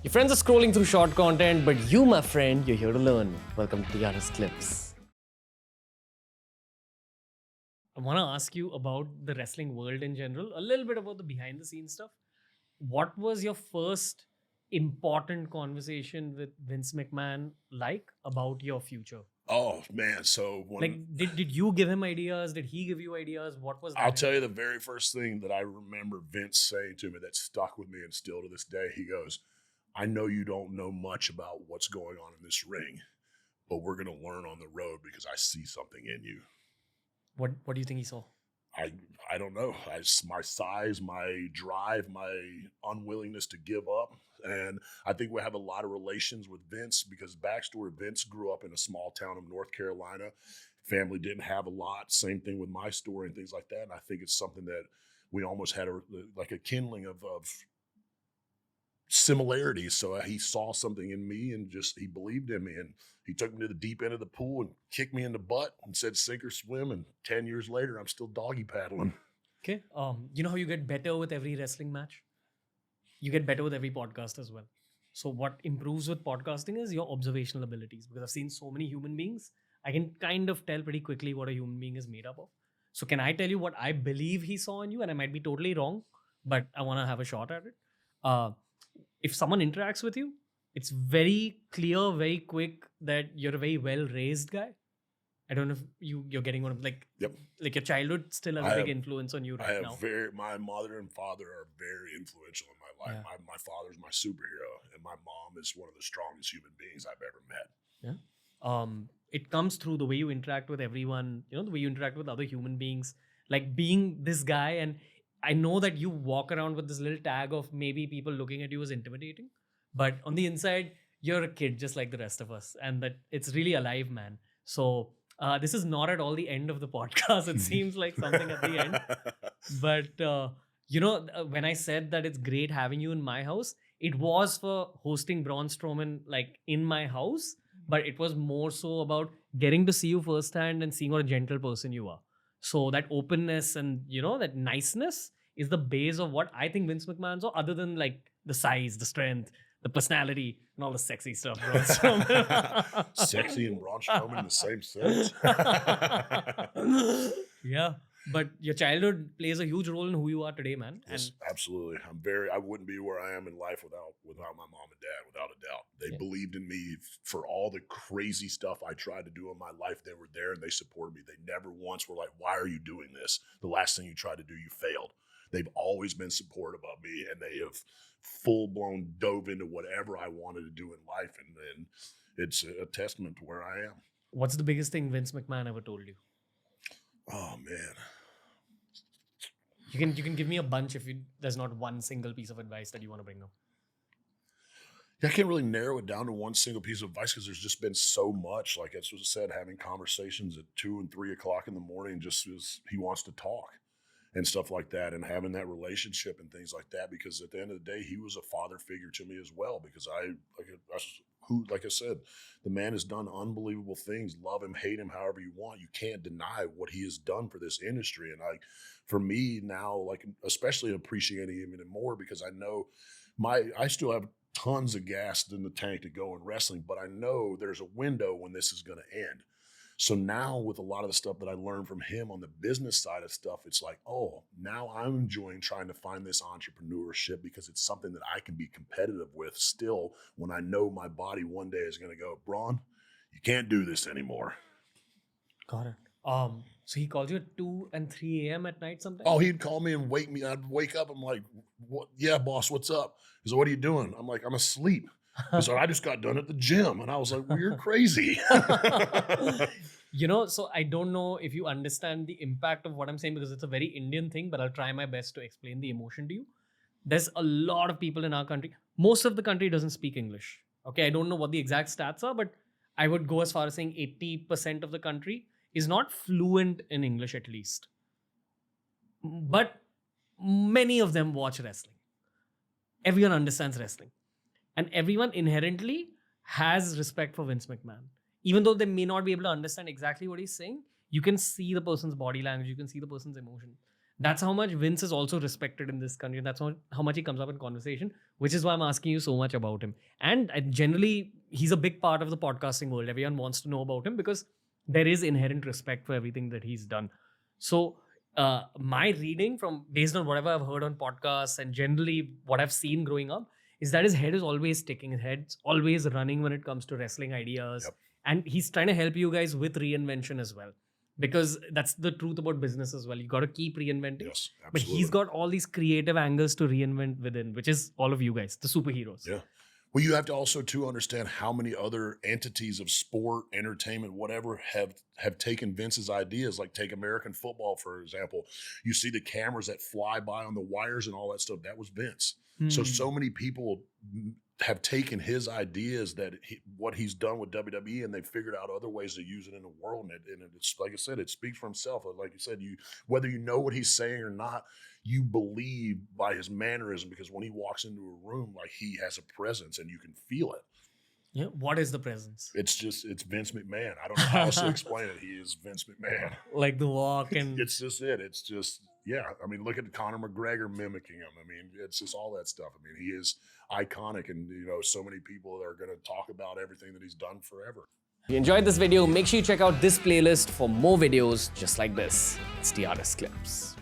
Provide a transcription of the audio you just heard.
Your friends are scrolling through short content, but you, my friend, you're here to learn. Welcome to the RAAAZ Clips. I want to ask you about the wrestling world in general, a little bit about the behind the scenes stuff. What was your first important conversation with Vince McMahon like about your future? Oh man, so Did you give him ideas? Did he give you ideas? What was that? I'll tell you the very first thing that I remember Vince saying to me that stuck with me and still to this day, he goes, I know you don't know much about what's going on in this ring, but we're going to learn on the road because I see something in you. What do you think he saw? I don't know. My size, my drive, my unwillingness to give up. And I think we have a lot of relations with Vince because backstory, Vince grew up in a small town of North Carolina. Family didn't have a lot. Same thing with my story and things like that. And I think it's something that we almost had a kindling of similarities. So he saw something in me and he believed in me. And he took me to the deep end of the pool and kicked me in the butt and said, sink or swim. And 10 years later, I'm still doggy paddling. Okay. You know how you get better with every wrestling match? You get better with every podcast as well. So what improves with podcasting is your observational abilities. Because I've seen so many human beings, I can kind of tell pretty quickly what a human being is made up of. So can I tell you what I believe he saw in you? And I might be totally wrong, but I want to have a shot at it. If someone interacts with you, it's very clear, very quick that you're a very well-raised guy. I don't know if you're getting one of like your childhood still has a big influence on you right now. My mother and father are very influential in my life. Yeah. My father's my superhero, and my mom is one of the strongest human beings I've ever met. Yeah. It comes through the way you interact with everyone, the way you interact with other human beings, like being this guy. And I know that you walk around with this little tag of maybe people looking at you as intimidating, but on the inside, you're a kid just like the rest of us, and that it's really alive, man. So this is not at all the end of the podcast. It seems like something at the end. But, when I said that it's great having you in my house, it was for hosting Braun Strowman like in my house, but it was more so about getting to see you firsthand and seeing what a gentle person you are. So that openness and, that niceness is the base of what I think Vince McMahon saw, other than like the size, the strength, the personality, and all the sexy stuff. Braun Strowman. Sexy and Braun Strowman in the same sentence. Yeah. But your childhood plays a huge role in who you are today, man. Yes, absolutely. I wouldn't be where I am in life without my mom and dad, without a doubt. They believed in me for all the crazy stuff I tried to do in my life. They were there and they supported me. They never once were like, why are you doing this? The last thing you tried to do, you failed. They've always been supportive of me, and they have full-blown dove into whatever I wanted to do in life. And it's a testament to where I am. What's the biggest thing Vince McMahon ever told you? Oh, man. You can give me a bunch if there's not one single piece of advice that you want to bring up. I can't really narrow it down to one single piece of advice because there's just been so much. Like as was said, having conversations at 2 and 3 o'clock in the morning just as he wants to talk and stuff like that, and having that relationship and things like that. Because at the end of the day, he was a father figure to me as well. Because like I said, the man has done unbelievable things. Love him, hate him, however you want. You can't deny what he has done for this industry. And for me now, like especially appreciating him even more because I know I still have tons of gas in the tank to go in wrestling, but I know there's a window when this is going to end. So now with a lot of the stuff that I learned from him on the business side of stuff, it's like, oh, now I'm enjoying trying to find this entrepreneurship because it's something that I can be competitive with still when I know my body one day is going to go, Braun, you can't do this anymore. Got it. So he calls you at 2 and 3 a.m. at night sometimes? Oh, he'd call me and wake me. I'd wake up. I'm like, what? Yeah, boss, what's up? He's like, what are you doing? I'm like, I'm asleep. He's like, I just got done at the gym. And I was like, well, you're crazy. So I don't know if you understand the impact of what I'm saying because it's a very Indian thing, but I'll try my best to explain the emotion to you. There's a lot of people in our country. Most of the country doesn't speak English. Okay, I don't know what the exact stats are, but I would go as far as saying 80% of the country is not fluent in English at least. But many of them watch wrestling. Everyone understands wrestling. And everyone inherently has respect for Vince McMahon. Even though they may not be able to understand exactly what he's saying, you can see the person's body language, you can see the person's emotion. That's how much Vince is also respected in this country. That's how much he comes up in conversation, which is why I'm asking you so much about him. And generally, he's a big part of the podcasting world. Everyone wants to know about him because there is inherent respect for everything that he's done. So my reading from based on whatever I've heard on podcasts and generally what I've seen growing up is that his head is always ticking. His head's always running when it comes to wrestling ideas. Yep. And he's trying to help you guys with reinvention as well. Because that's the truth about business as well. You got to keep reinventing. Yes, absolutely. But he's got all these creative angles to reinvent within, which is all of you guys, the superheroes. Yeah. Well, you have to also too understand how many other entities of sport, entertainment, whatever have taken Vince's ideas. Like take American football, for example. You see the cameras that fly by on the wires and all that stuff. That was Vince. So many people have taken his ideas that what he's done with WWE, and they've figured out other ways to use it in the world. And it's like I said, it speaks for himself. Like you said, whether you know what he's saying or not, you believe by his mannerism, because when he walks into a room, like he has a presence and you can feel it. Yeah. What is the presence? It's Vince McMahon. I don't know how else to explain it. He is Vince McMahon. Like the walk and It's just it. It's just, yeah. I mean, look at Conor McGregor mimicking him. I mean, it's just all that stuff. I mean, he is iconic, and so many people are going to talk about everything that he's done forever. If you enjoyed this video, make sure you check out this playlist for more videos just like this. It's the Artist Clips.